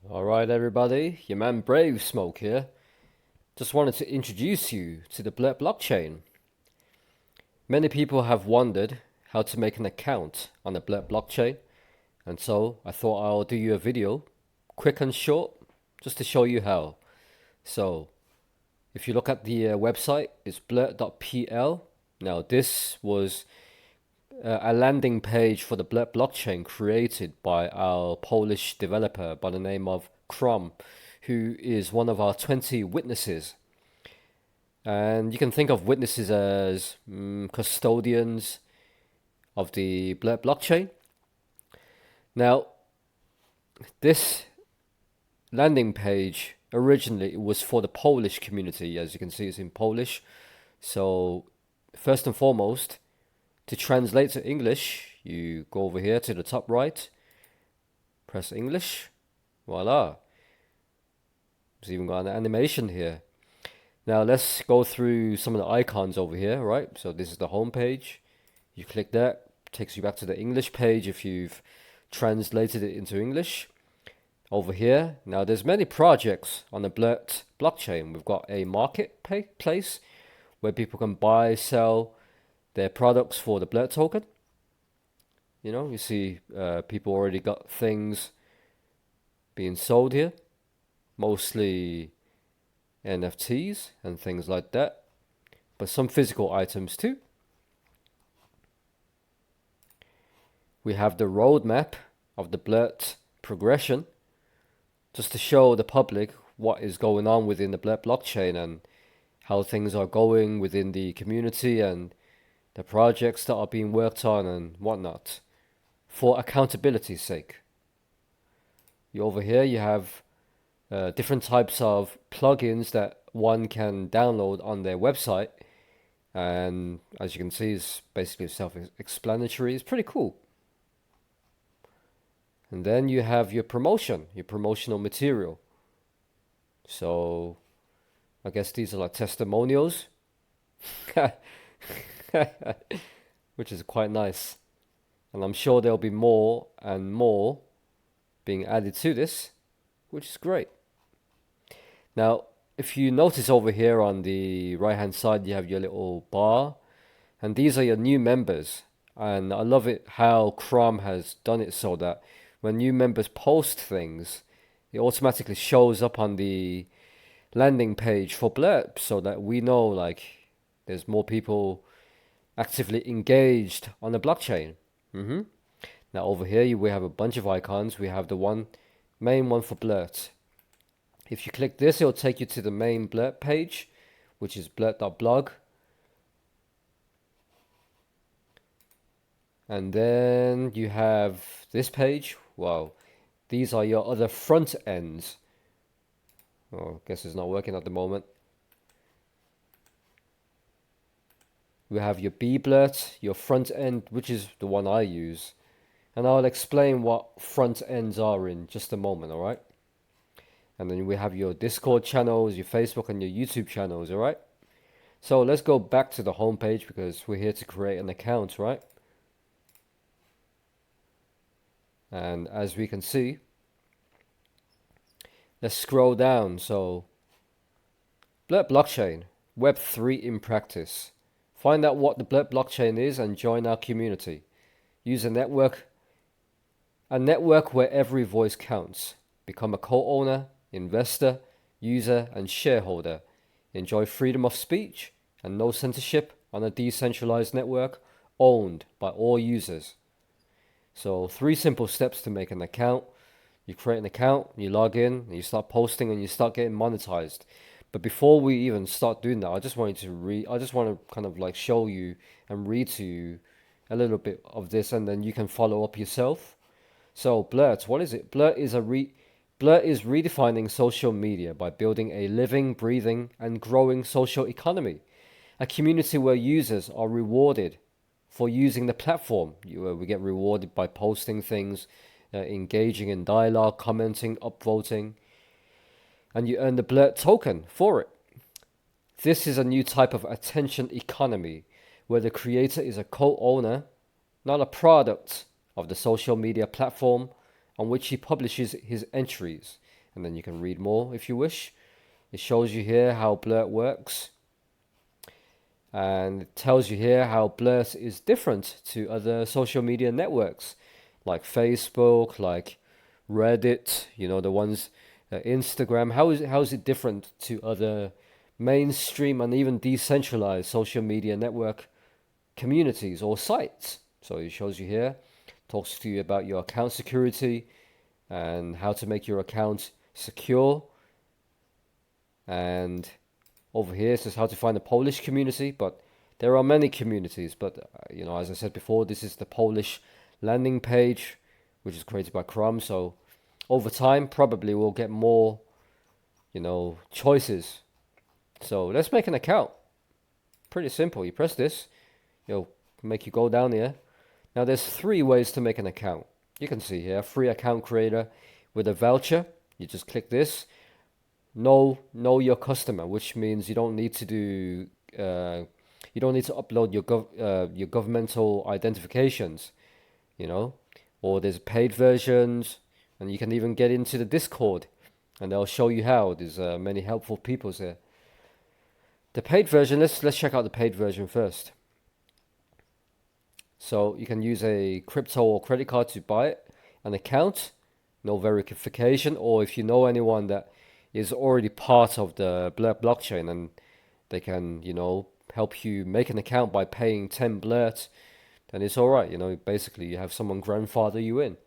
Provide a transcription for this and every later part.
Alright, everybody, your man Brave Smoke here. Just wanted to introduce you to the Blurt blockchain. Many people have wondered how to make an account on the Blurt blockchain, and so I thought I'll do you a video, quick and short, just to show you how. So, if you look at the website, it's blurt.pl. Now, this was a landing page for the Blurt blockchain created by our Polish developer by the name of Krom, who is one of our 20 witnesses. And you can think of witnesses as custodians of the Blurt blockchain. Now, this landing page originally was for the Polish community. As you can see, it's in Polish. So, first and foremost, to translate to English, you go over here to the top right, press English, voila. It's even got an animation here. Now let's go through some of the icons over here, right? So this is the home page. You click that, takes you back to the English page if you've translated it into English. Over here, now there's many projects on the Blurt blockchain. We've got a marketplace where people can buy, sell their products for the Blurt token. You know, you see people already got things being sold here, mostly NFTs and things like that, but some physical items too. We have the roadmap of the Blurt progression, just to show the public what is going on within the Blurt blockchain and how things are going within the community and the projects that are being worked on and whatnot, for accountability's sake. Over here you have different types of plugins that one can download on their website, and as you can see, it's basically self-explanatory. It's pretty cool. And then you have your promotional material. So I guess these are like testimonials, which is quite nice. And I'm sure there'll be more and more being added to this, which is great. Now, if you notice over here on the right hand side, you have your little bar, and these are your new members. And I love it how Chrome has done it so that when new members post things, it automatically shows up on the landing page for Blurt, so that we know like there's more people actively engaged on the blockchain. Now over here we have a bunch of icons. We have the main one for Blurt. If you click this, it'll take you to the main Blurt page, which is blurt.blog. And then you have this page. Wow, these are your other front ends. Oh, I guess it's not working at the moment. We have your bblurt, your front end, which is the one I use. And I'll explain what front ends are in just a moment, alright? And then we have your Discord channels, your Facebook and your YouTube channels, alright? So let's go back to the home page because we're here to create an account, right? And as we can see, let's scroll down. So, Blurt blockchain, Web3 in practice. Find out what the Blurt blockchain is and join our community. Use a network where every voice counts. Become a co-owner, investor, user, and shareholder. Enjoy freedom of speech and no censorship on a decentralized network owned by all users. So 3 simple steps to make an account. You create an account, you log in, and you start posting, and you start getting monetized. But before we even start doing that, I just want to kind of like show you and read to you a little bit of this, and then you can follow up yourself. So Blurt, what is it? Blurt is redefining social media by building a living, breathing, and growing social economy. A community where users are rewarded for using the platform. We get rewarded by posting things, engaging in dialogue, commenting, upvoting, and you earn the Blurt token for it. This is a new type of attention economy where the creator is a co-owner, not a product of the social media platform on which he publishes his entries. and then you can read more if you wish. It shows you here how Blurt works, and it tells you here how Blurt is different to other social media networks like Facebook, like Reddit, you know, the ones, Instagram. How is it different to other mainstream and even decentralized social media network communities or sites? So it shows you here, talks to you about your account security and how to make your account secure. And over here it says how to find a Polish community, but there are many communities. But you know, as I said before, this is the Polish landing page, which is created by Chrome. So over time, probably we'll get more, you know, choices. So let's make an account. Pretty simple. You press this, it'll make you go down here. Now there's 3 ways to make an account. You can see here, free account creator with a voucher. You just click this. Know your customer, which means you don't need to do you don't need to upload your governmental identifications, you know. Or there's paid versions, and you can even get into the Discord, and they'll show you how. There's many helpful people there. The paid version, let's check out the paid version first. So you can use a crypto or credit card to buy it, an account, no verification, or if you know anyone that is already part of the Blurt blockchain and they can, you know, help you make an account by paying 10 Blurt, then it's all right. You know, basically you have someone grandfather you in.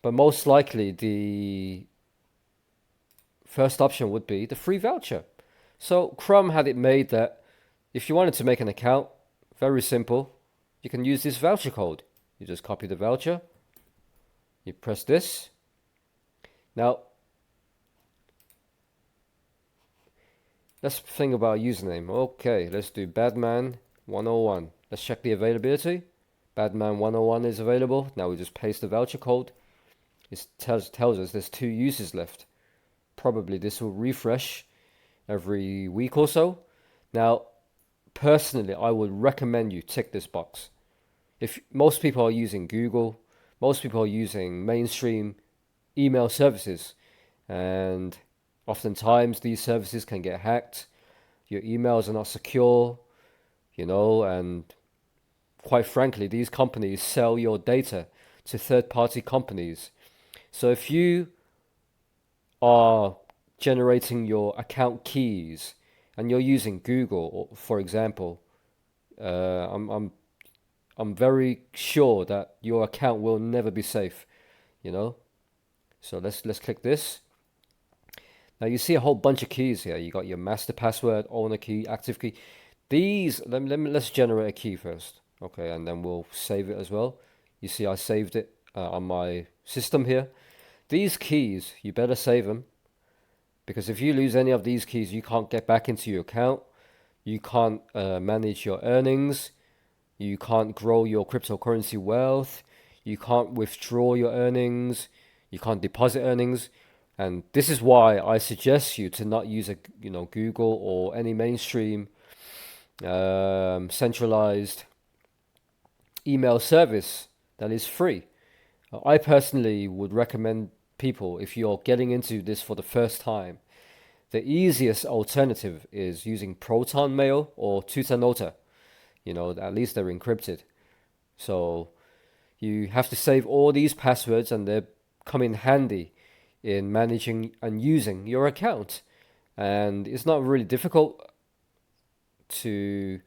But most likely the first option would be the free voucher. So Chrome had it made that if you wanted to make an account, very simple, you can use this voucher code. You just copy the voucher, you press this. Now, let's think about a username. Okay, let's do Badman101. Let's check the availability. Badman101 is available. Now we just paste the voucher code. It tells us there's 2 uses left. Probably this will refresh every week or so. Now, personally, I would recommend you tick this box. If most people are using Google, most people are using mainstream email services, and oftentimes these services can get hacked. Your emails are not secure, you know, and quite frankly, these companies sell your data to third-party companies. So if you are generating your account keys and you're using Google, for example, I'm very sure that your account will never be safe, you know. So let's click this. Now you see a whole bunch of keys here. You got your master password, owner key, active key. These, let's generate a key first. Okay, and then we'll save it as well. You see I saved it on my system here. These keys, you better save them, because if you lose any of these keys, you can't get back into your account. You can't manage your earnings. You can't grow your cryptocurrency wealth. You can't withdraw your earnings. You can't deposit earnings. And this is why I suggest you to not use Google or any mainstream centralized email service that is free. I personally would recommend people, if you're getting into this for the first time, the easiest alternative is using Proton Mail or Tutanota. You know, at least they're encrypted. So you have to save all these passwords, and they come in handy in managing and using your account. And it's not really difficult to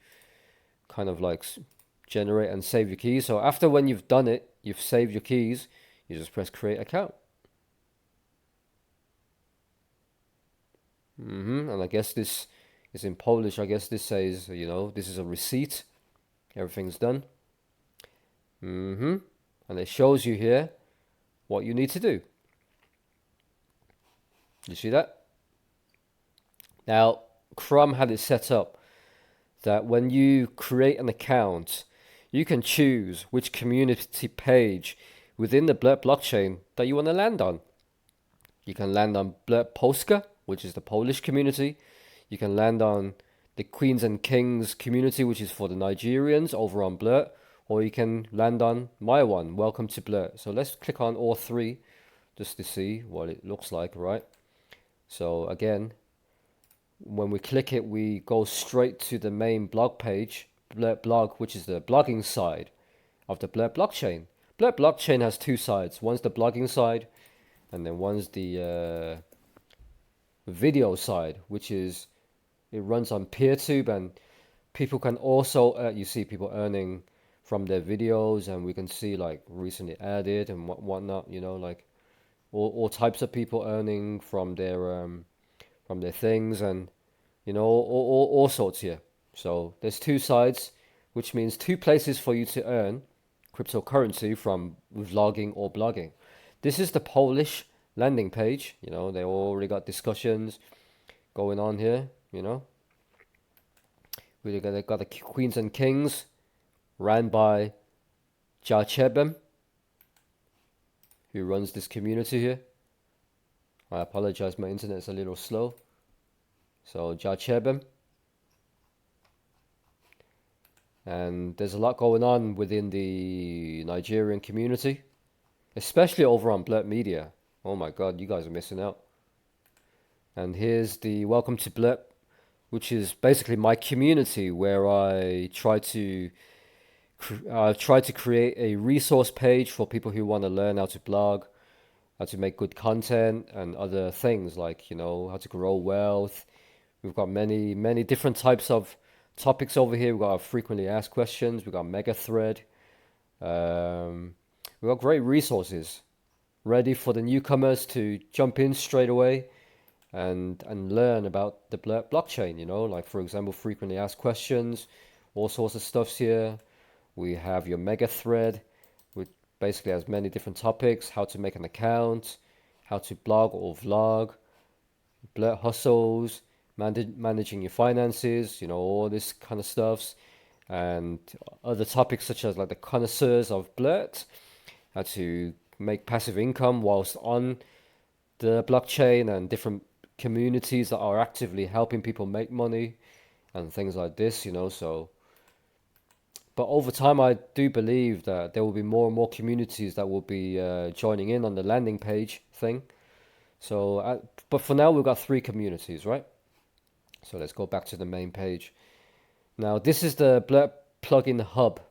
kind of like generate and save your keys. So after when you've done it, you've saved your keys, you just press create account. And I guess this is in Polish. I guess this says, you know, this is a receipt. Everything's done. And it shows you here what you need to do. You see that? Now, Chrome had it set up that when you create an account, you can choose which community page within the Blurt blockchain that you want to land on. You can land on Blurt Polska, which is the Polish community. You can land on the Queens and Kings community, which is for the Nigerians over on Blurt. Or you can land on my one, Welcome to Blurt. So let's click on all 3 just to see what it looks like, right? So again, when we click it, we go straight to the main blog page, Blurt blog, which is the blogging side of the Blurt blockchain. Blurt blockchain has two sides. One's the blogging side, and then one's the video side, which is it runs on PeerTube, and people can also you see people earning from their videos, and we can see like recently added and whatnot. You know, like all types of people earning from their things, and you know all sorts here. So there's two sides, which means two places for you to earn cryptocurrency from vlogging or blogging. This is the Polish landing page. You know, they already got discussions going on here. You know, they got the Queens and Kings ran by Jachebem, who runs this community here. I apologize, my internet's a little slow. So Jachebem. And there's a lot going on within the Nigerian community, especially over on Blurt Media. Oh my God, you guys are missing out. And here's the Welcome to Blurt, which is basically my community where I try to create a resource page for people who want to learn how to blog, how to make good content, and other things like, you know, how to grow wealth. We've got many different types of topics over here. We've got our frequently asked questions. We've got mega thread. We've got great resources ready for the newcomers to jump in straight away and learn about the Blurt blockchain. You know, like for example, frequently asked questions, all sorts of stuffs here. We have your mega thread, which basically has many different topics: how to make an account, how to blog or vlog, Blurt hustles, managing your finances, you know, all this kind of stuffs, and other topics such as like the connoisseurs of Blurt, how to make passive income whilst on the blockchain, and different communities that are actively helping people make money and things like this, you know. So but over time, I do believe that there will be more and more communities that will be joining in on the landing page thing. So, but for now, we've got three communities, right? So let's go back to the main page. Now, this is the Blurt plugin hub.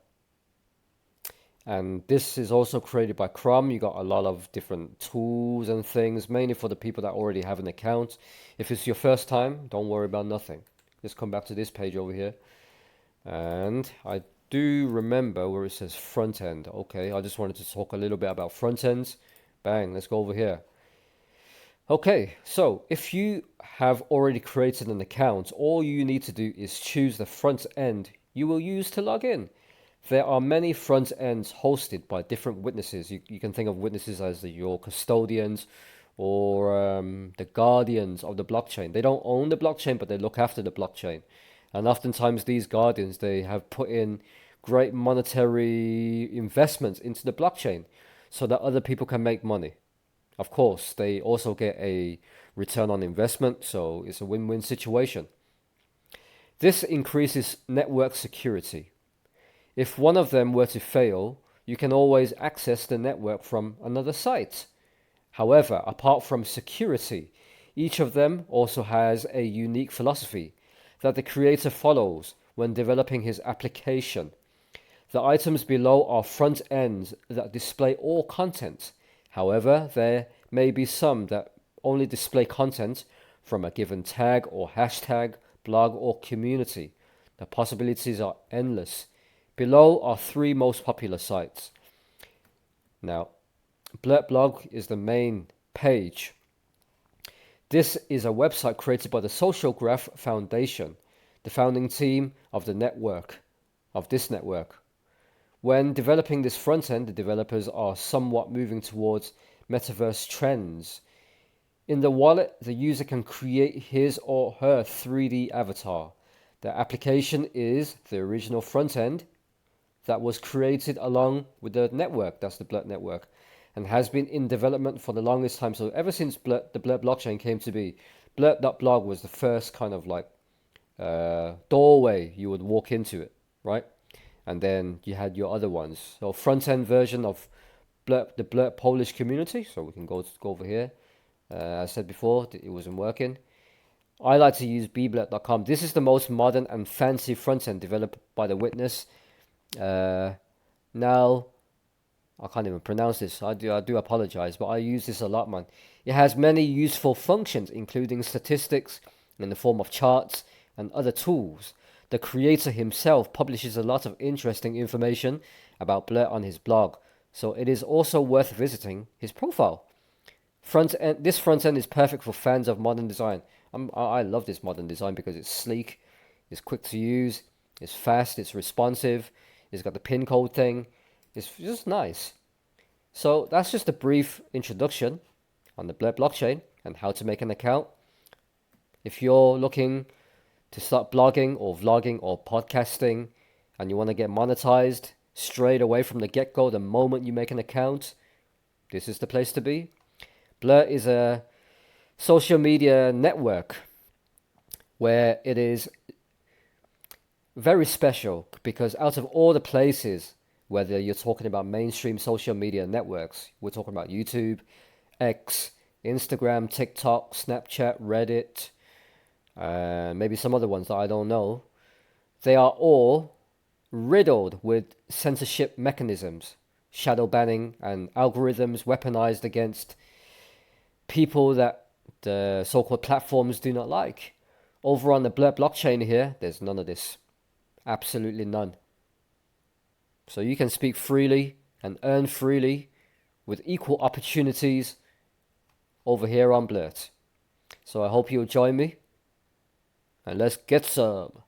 And this is also created by Chrome. You got a lot of different tools and things, mainly for the people that already have an account. If it's your first time, don't worry about nothing. Just come back to this page over here. And I do remember where it says front end. Okay, I just wanted to talk a little bit about front ends. Bang, let's go over here. Okay, so if you have already created an account, all you need to do is choose the front end you will use to log in. There are many front ends hosted by different witnesses. You can think of witnesses as your custodians or the guardians of the blockchain. They don't own the blockchain, but they look after the blockchain. And oftentimes these guardians, they have put in great monetary investments into the blockchain so that other people can make money. Of course, they also get a return on investment, so it's a win-win situation. This increases network security. If one of them were to fail, you can always access the network from another site. However, apart from security, each of them also has a unique philosophy that the creator follows when developing his application. The items below are front ends that display all content. However, there may be some that only display content from a given tag or hashtag, blog or community. The possibilities are endless. Below are three most popular sites. Now, Blurt blog is the main page. This is a website created by the Social Graph Foundation, the founding team of the network, of this network. When developing this front end, the developers are somewhat moving towards metaverse trends. In the wallet, the user can create his or her 3D avatar. The application is the original front end that was created along with the network, that's the Blurt network, and has been in development for the longest time. So ever since the Blurt blockchain came to be, Blurt.blog was the first kind of like doorway you would walk into it, right? And then you had your other ones. So front end version of Blurt, the Blurt Polish community. So we can go over here. I said before that it wasn't working. I like to use bblurt.com. This is the most modern and fancy front end developed by the Witness. Now, I can't even pronounce this. I do apologize, but I use this a lot, man. It has many useful functions, including statistics in the form of charts and other tools. The creator himself publishes a lot of interesting information about Blurt on his blog, so it is also worth visiting his profile. This front end is perfect for fans of modern design. I love this modern design because it's sleek, it's quick to use, it's fast, it's responsive, it's got the pin code thing. It's just nice. So that's just a brief introduction on the Blurt blockchain and how to make an account. If you're looking to start blogging or vlogging or podcasting and you want to get monetized straight away from the get-go the moment you make an account, this is the place to be. Blurt is a social media network where it is very special because out of all the places, whether you're talking about mainstream social media networks, we're talking about YouTube, X, Instagram, TikTok, Snapchat, Reddit, maybe some other ones that I don't know, they are all riddled with censorship mechanisms, shadow banning, and algorithms weaponized against people that the so-called platforms do not like. Over on the Blurt blockchain here, there's none of this. Absolutely none. So you can speak freely and earn freely with equal opportunities over here on Blurt. So I hope you'll join me and let's get some.